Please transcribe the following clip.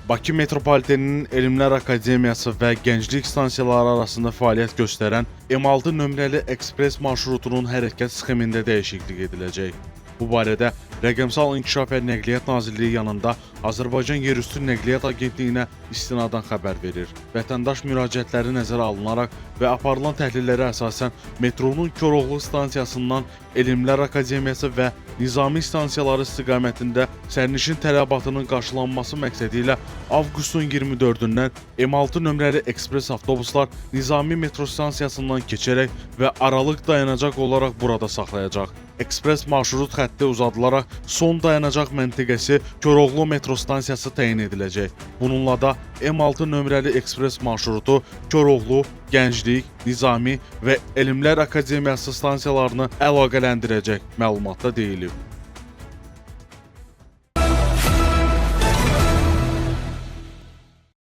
Bakı Metropoliteninin Elmlər Akademiyası və Gənclik stansiyaları arasında fəaliyyət göstərən M6 nömrəli ekspres marşrutunun hərəkət sxemində dəyişiklik ediləcək. Bu barədə Rəqəmsal İnkişaf və Nəqliyyat Nazirliyi yanında Azərbaycan Yerüstü Nəqliyyat Agentliyinə istinadən xəbər verir. Vətəndaş müraciətləri nəzərə alınaraq və aparılan təhlillərə əsasən metronun Koroğlu stansiyasından Elmlər Akademiyası və Nizami stansiyaları istiqamətində sərnişin tələbatının qarşılanması məqsədi ilə avqustun 24-dən M6 nömrəli ekspres avtobuslar Nizami metro stansiyasından keçərək və aralıq dayanacaq olaraq burada saxlayacaq. Ekspres marşrut xətti uzadılaraq son dayanacaq məntəqəsi Koroğlu metro stansiyası təyin ediləcək. Bununla da M6 nömrəli ekspres marşrutu Koroğlu, Gənclik, Nizami və Elmlər Akademiyası stansiyalarını əlaqələndirəcək məlumatda deyilib.